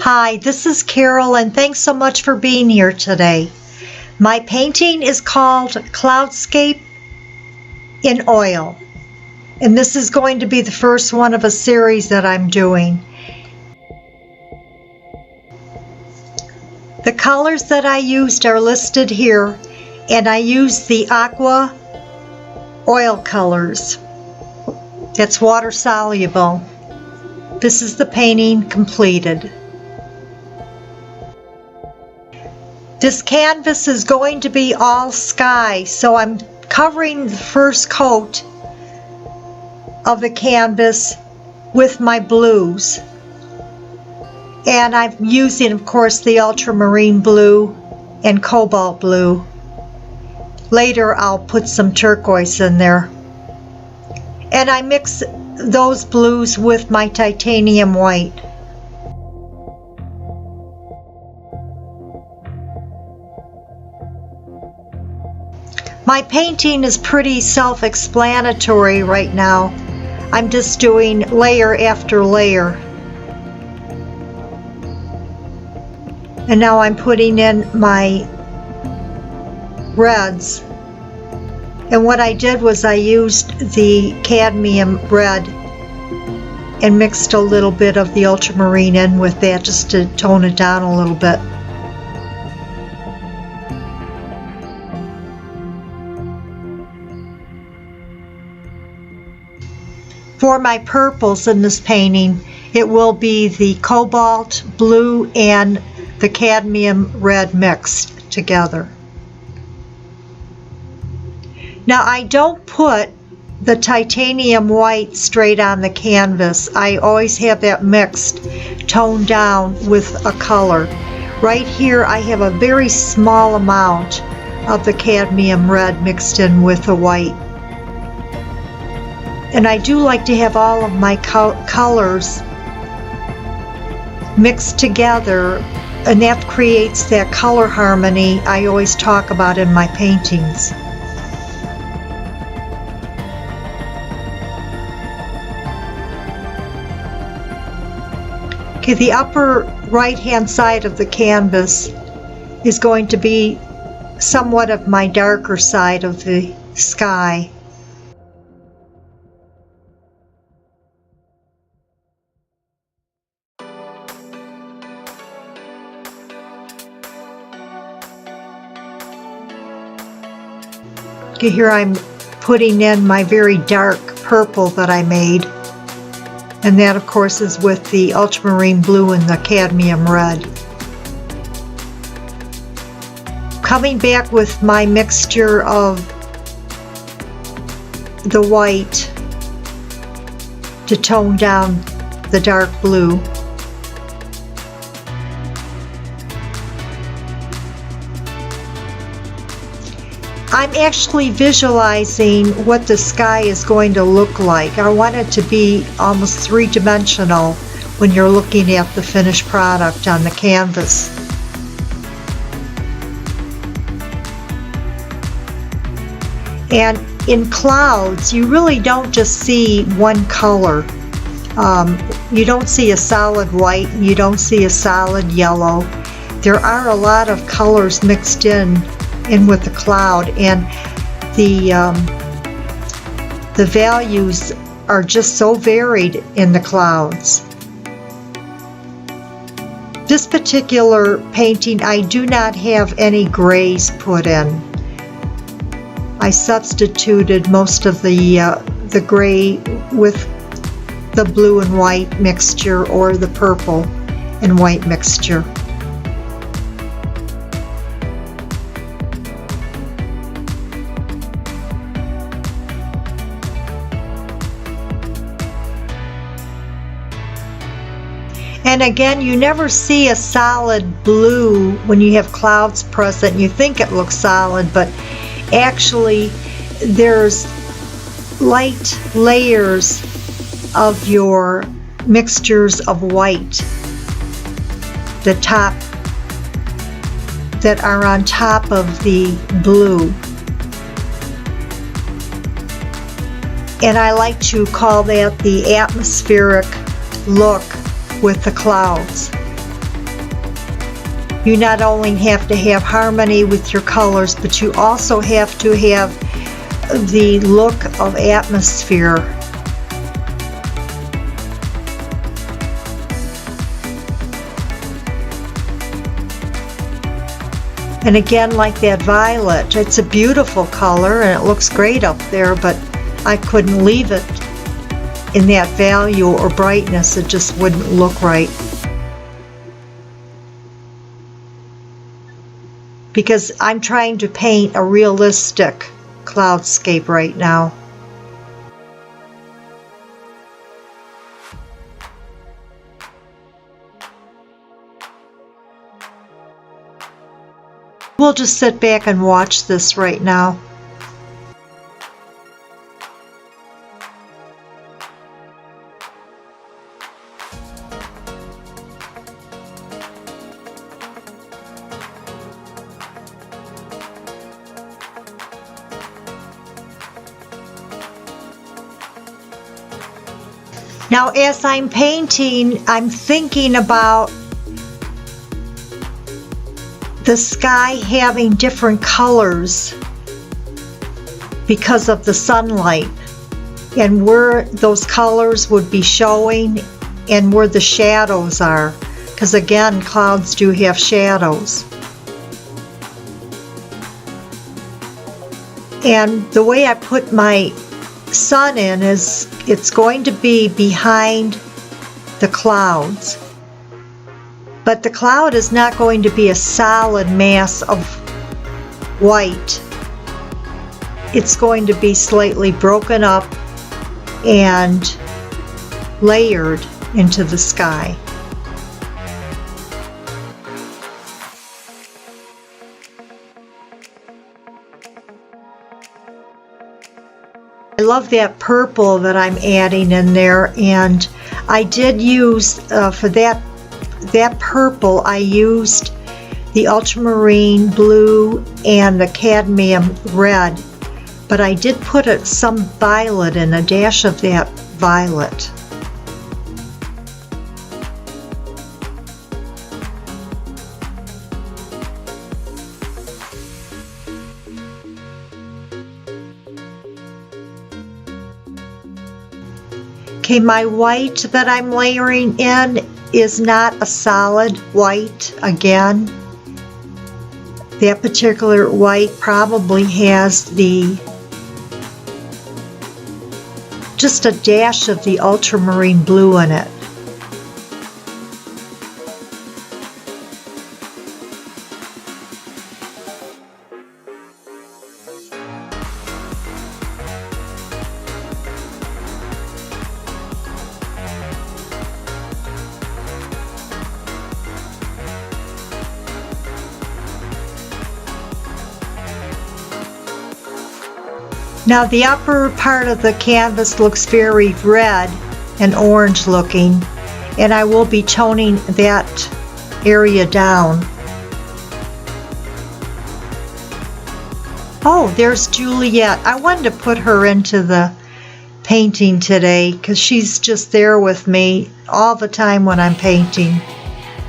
Hi, this is Carole, and thanks so much for being here today. My painting is called Cloudscape in Oil, and this is going to be the first one of a series that I'm doing. The colors that I used are listed here, and I used the aqua oil colors. That's water soluble. This is the painting completed. This canvas is going to be all sky, so I'm covering the first coat of the canvas with my blues. And I'm using, of course, the ultramarine blue and cobalt blue. Later I'll put some turquoise in there. And I mix those blues with my titanium white. My painting is pretty self-explanatory right now. I'm just doing layer after layer. And now I'm putting in my reds. And what I did was I used the cadmium red and mixed a little bit of the ultramarine in with that just to tone it down a little bit. For my purples in this painting, it will be the cobalt blue and the cadmium red mixed together. Now I don't put the titanium white straight on the canvas. I always have that mixed, toned down with a color. Right here I have a very small amount of the cadmium red mixed in with the white. And I do like to have all of my colors mixed together, and that creates that color harmony I always talk about in my paintings. Okay, the upper right-hand side of the canvas is going to be somewhat of my darker side of the sky. Okay, here I'm putting in my very dark purple that I made. And that, of course, is with the ultramarine blue and the cadmium red. Coming back with my mixture of the white to tone down the dark blue. I'm actually visualizing what the sky is going to look like. I want it to be almost three-dimensional when you're looking at the finished product on the canvas. And in clouds, you really don't just see one color. You don't see a solid white, and you don't see a solid yellow. There are a lot of colors mixed in with the cloud, and the values are just so varied in the clouds. This particular painting, I do not have any grays put in. I substituted most of the gray with the blue and white mixture or the purple and white mixture. And again, you never see a solid blue when you have clouds present. You think it looks solid, but actually there's light layers of your mixtures of white that are on top of the blue. And I like to call that the atmospheric look with the clouds. You not only have to have harmony with your colors, but you also have to have the look of atmosphere. And again, like that violet, it's a beautiful color and it looks great up there, but I couldn't leave it in that value or brightness. It just wouldn't look right. Because I'm trying to paint a realistic cloudscape right now. We'll just sit back and watch this right now. Now, as I'm painting, I'm thinking about the sky having different colors because of the sunlight, and where those colors would be showing and where the shadows are, because again, clouds do have shadows. And the way I put my sun in is it's going to be behind the clouds, but the cloud is not going to be a solid mass of white. It's going to be slightly broken up and layered into the sky. I love that purple that I'm adding in there, and I did use for that purple, I used the ultramarine blue and the cadmium red, but I did put some violet in, a dash of that violet. Okay, my white that I'm layering in is not a solid white again. That particular white probably has just a dash of the ultramarine blue in it. Now the upper part of the canvas looks very red and orange looking, and I will be toning that area down. Oh, there's Juliet. I wanted to put her into the painting today because she's just there with me all the time when I'm painting.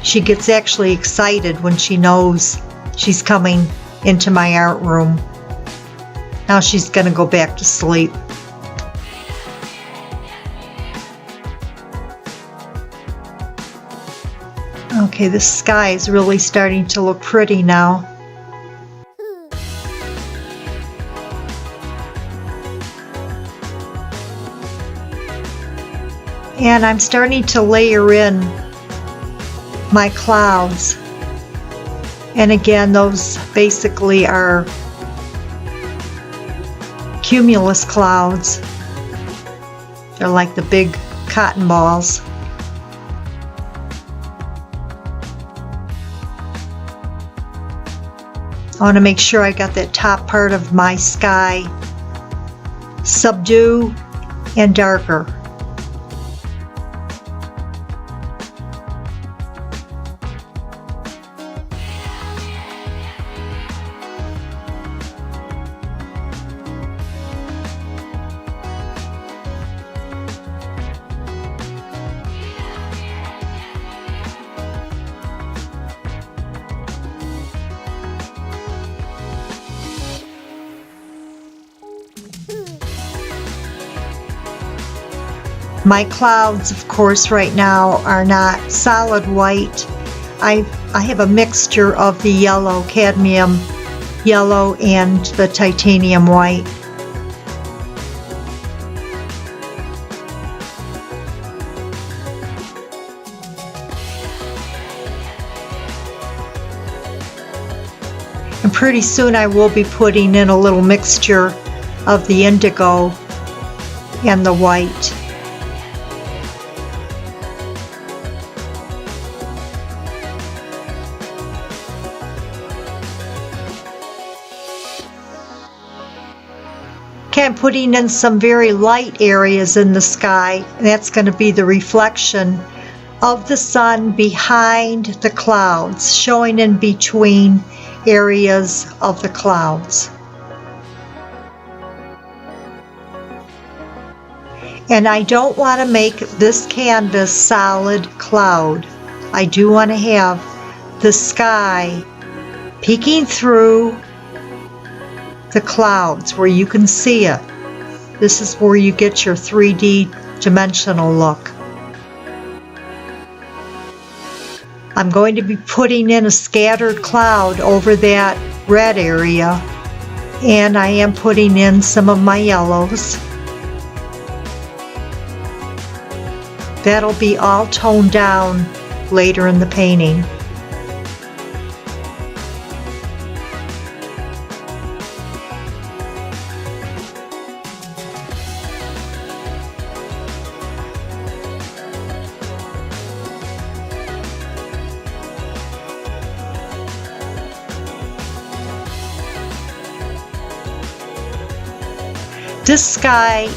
She gets actually excited when she knows she's coming into my art room. Now she's going to go back to sleep. Okay, the sky is really starting to look pretty now. And I'm starting to layer in my clouds. And again, those basically are cumulus clouds. They're like the big cotton balls. I want to make sure I got that top part of my sky subdue and darker. My clouds, of course, right now are not solid white. I have a mixture of the yellow, cadmium yellow, and the titanium white. And pretty soon I will be putting in a little mixture of the indigo and the white. Okay, I'm putting in some very light areas in the sky, and that's going to be the reflection of the sun behind the clouds, showing in between areas of the clouds. And I don't want to make this canvas solid cloud. I do want to have the sky peeking through the clouds where you can see it. This is where you get your 3D dimensional look. I'm going to be putting in a scattered cloud over that red area, and I am putting in some of my yellows. That'll be all toned down later in the painting. This sky,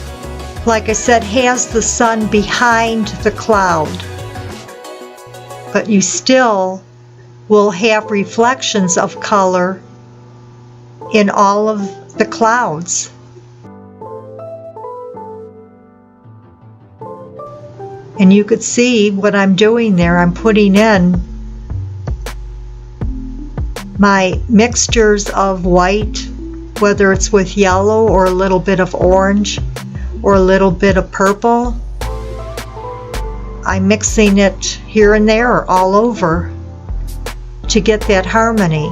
like I said, has the sun behind the cloud, but you still will have reflections of color in all of the clouds. And you could see what I'm doing there. I'm putting in my mixtures of white, whether it's with yellow or a little bit of orange or a little bit of purple. I'm mixing it here and there all over to get that harmony.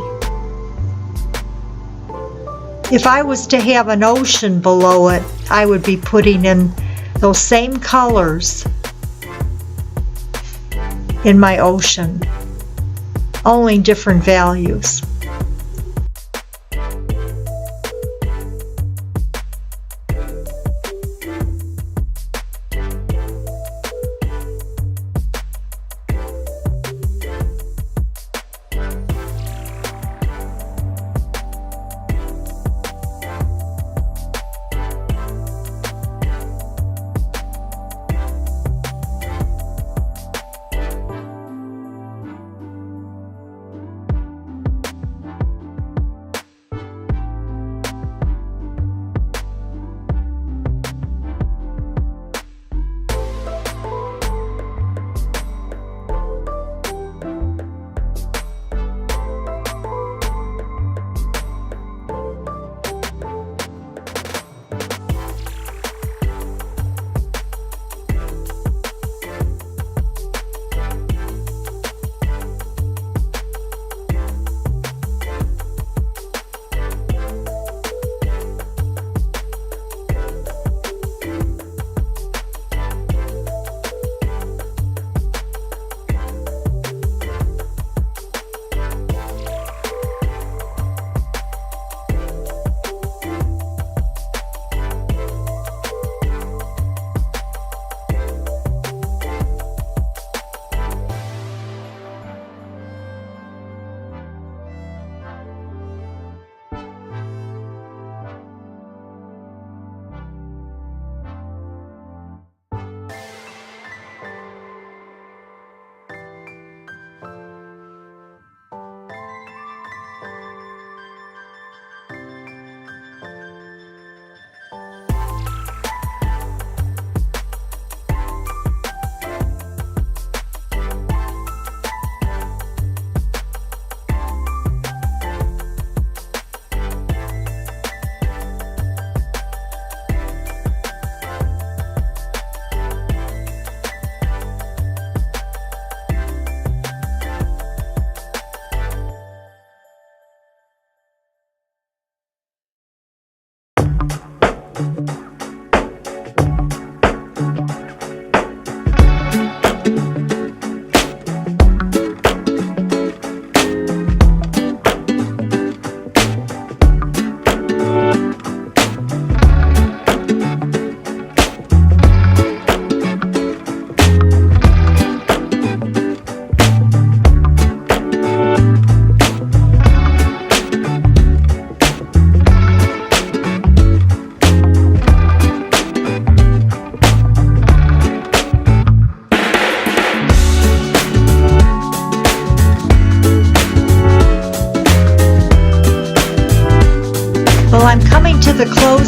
If I was to have an ocean below it, I would be putting in those same colors in my ocean, only different values.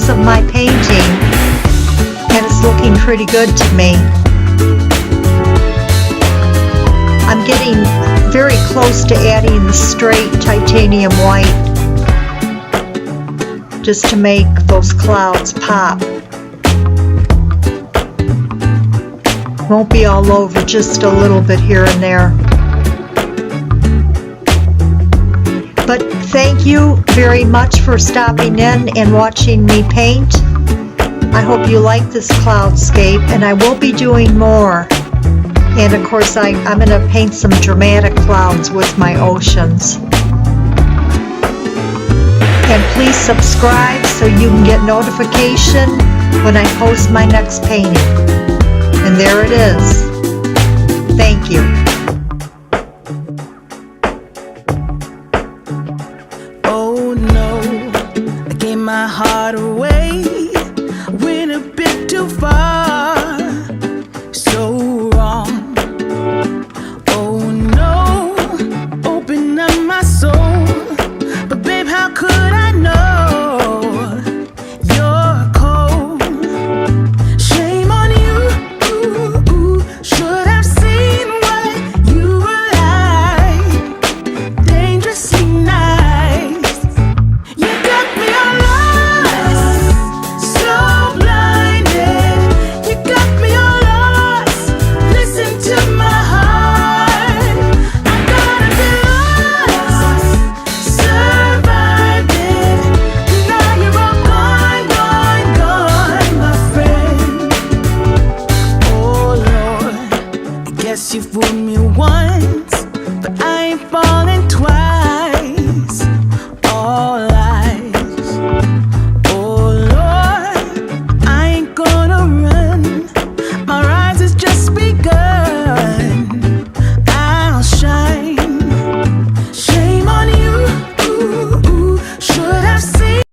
hours of my painting, and it's looking pretty good to me. I'm getting very close to adding the straight titanium white just to make those clouds pop. Won't be all over, just a little bit here and there. But thank you very much for stopping in and watching me paint. I hope you like this cloudscape, and I will be doing more. And of course I'm going to paint some dramatic clouds with my oceans. And please subscribe so you can get notification when I post my next painting. And there it is. Thank you. Oh no, I gave my heart away.